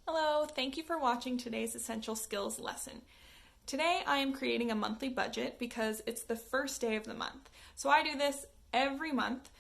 Hello, thank you for watching today's Essential Skills lesson. Today I am creating a monthly budget because it's the first day of the month. So I do this every month,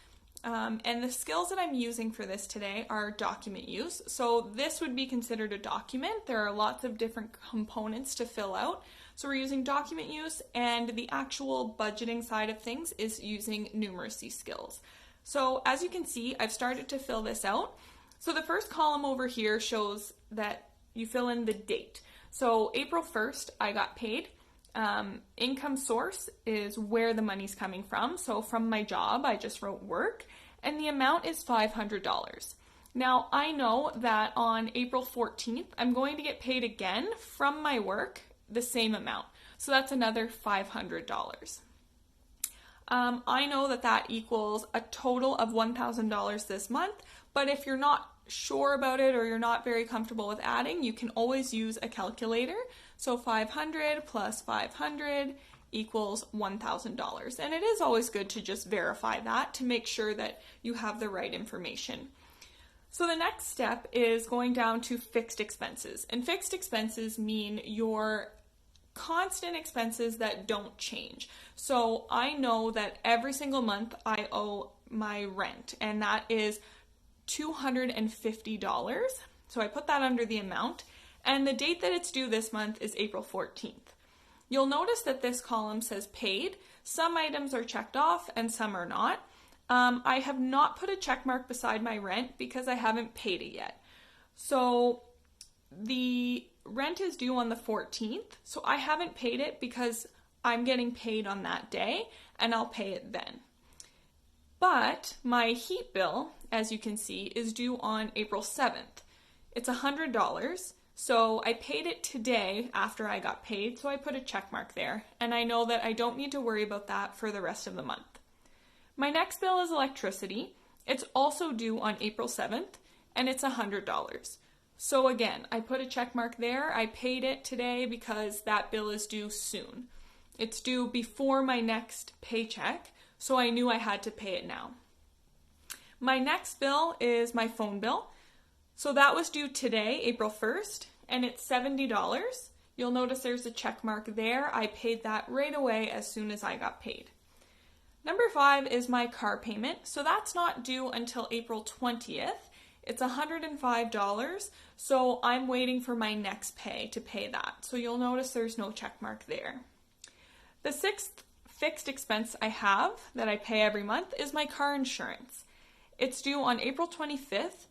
and the skills that I'm using for this today are document use. So this would be considered a document. There are lots of different components to fill out. So we're using document use, and the actual budgeting side of things is using numeracy skills. So as you can see, I've started to fill this out. So the first column over here shows that you fill in the date. So April 1st, I got paid. Income source is where the money's coming from. So from my job, I just wrote work, and the amount is $500. Now I know that on April 14th, I'm going to get paid again from my work, the same amount. So that's another $500. I know that that equals a total of $1,000 this month, but if you're not sure about it or you're not very comfortable with adding, you can always use a calculator. So 500 plus 500 equals $1,000. And it is always good to just verify that to make sure that you have the right information. So the next step is going down to fixed expenses. And fixed expenses mean your constant expenses that don't change. So I know that every single month I owe my rent, and that is $250. So I put that under the amount, and the date that it's due this month is April 14th. You'll notice that this column says paid. Some items are checked off and some are not. I have not put a check mark beside my rent because I haven't paid it yet. So the rent is due on the 14th, so I haven't paid it because I'm getting paid on that day, and I'll pay it then. But my heat bill, as you can see, is due on April 7th. It's $100, so I paid it today after I got paid, so I put a check mark there, and I know that I don't need to worry about that for the rest of the month. My next bill is electricity. It's also due on April 7th, and it's $100. So again, I put a check mark there. I paid it today because that bill is due soon. It's due before my next paycheck, so I knew I had to pay it now. My next bill is my phone bill. So that was due today, April 1st, and it's $70. You'll notice there's a check mark there. I paid that right away as soon as I got paid. Number 5 is my car payment. So that's not due until April 20th. It's $105, so I'm waiting for my next pay to pay that. So you'll notice there's no check mark there. The sixth fixed expense I have that I pay every month is my car insurance. It's due on April 25th,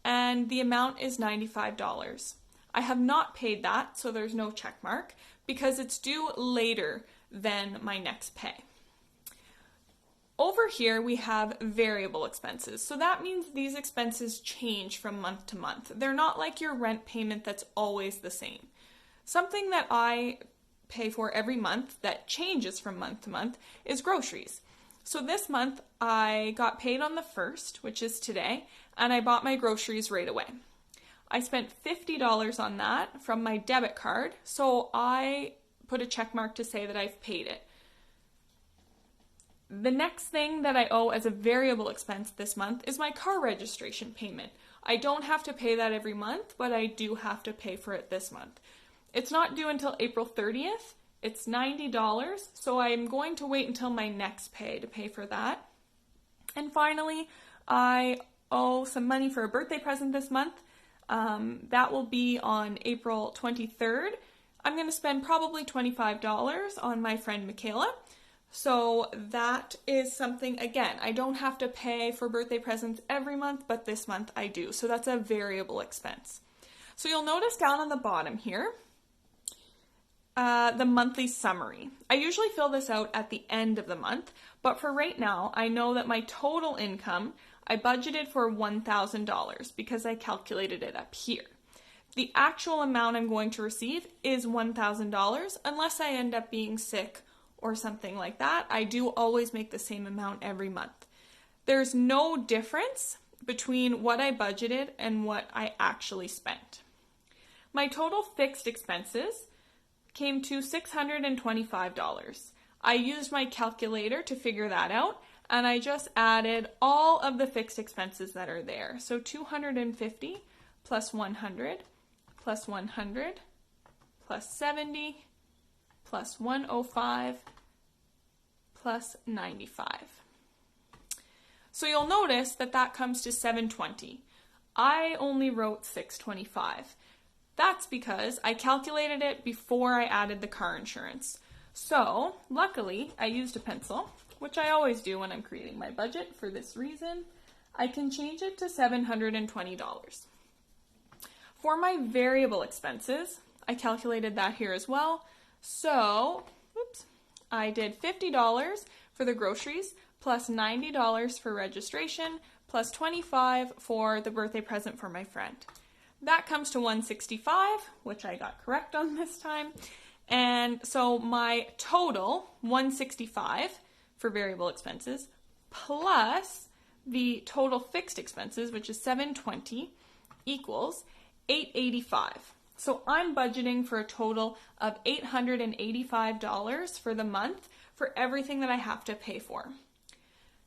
and the amount is $95. I have not paid that, so there's no check mark, because it's due later than my next pay. Over here, we have variable expenses. So that means these expenses change from month to month. They're not like your rent payment that's always the same. Something that I pay for every month that changes from month to month is groceries. So this month, I got paid on the 1st, which is today, and I bought my groceries right away. I spent $50 on that from my debit card, so I put a check mark to say that I've paid it. The next thing that I owe as a variable expense this month is my car registration payment. I don't have to pay that every month, but I do have to pay for it this month. It's not due until April 30th. It's $90, so I'm going to wait until my next pay to pay for that. And finally, I owe some money for a birthday present this month. That will be on April 23rd. I'm going to spend probably $25 on my friend Michaela. So that is something, again, I don't have to pay for birthday presents every month, but this month I do. So that's a variable expense. So you'll notice down on the bottom here, the monthly summary. I usually fill this out at the end of the month, but for right now, I know that my total income, I budgeted for $1,000 because I calculated it up here. The actual amount I'm going to receive is $1,000 unless I end up being sick or something like that. I do always make the same amount every month. There's no difference between what I budgeted and what I actually spent. My total fixed expenses came to $625. I used my calculator to figure that out, and I just added all of the fixed expenses that are there. So 250 plus 100 plus 100 plus 70 plus 105 plus 95. So you'll notice that that comes to 720. I only wrote 625. That's because I calculated it before I added the car insurance. So luckily I used a pencil, which I always do when I'm creating my budget for this reason. I can change it to $720. For my variable expenses, I calculated that here as well. So, I did $50 for the groceries, plus $90 for registration, plus $25 for the birthday present for my friend. That comes to $165, which I got correct on this time. And so my total, $165 for variable expenses, plus the total fixed expenses, which is $720, equals $885. So I'm budgeting for a total of $885 for the month for everything that I have to pay for.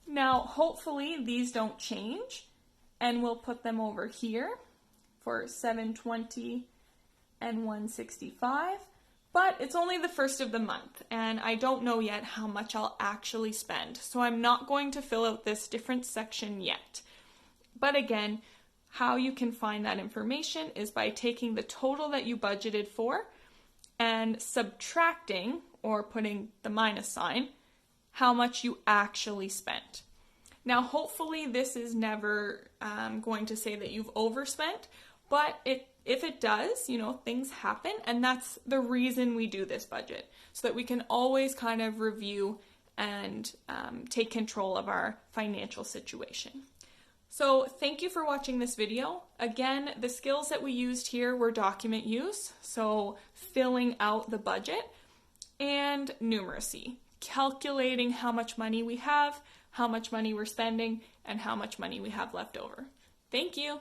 Now, hopefully these don't change, and we'll put them over here for $720 and $165. But it's only the first of the month, and I don't know yet how much I'll actually spend. So I'm not going to fill out this different section yet. But again, how you can find that information is by taking the total that you budgeted for and subtracting, or putting the minus sign, how much you actually spent. Now, hopefully this is never going to say that you've overspent, but if it does, things happen, and that's the reason we do this budget, so that we can always kind of review and take control of our financial situation. So thank you for watching this video. Again, the skills that we used here were document use, so filling out the budget, and numeracy, calculating how much money we have, how much money we're spending, and how much money we have left over. Thank you.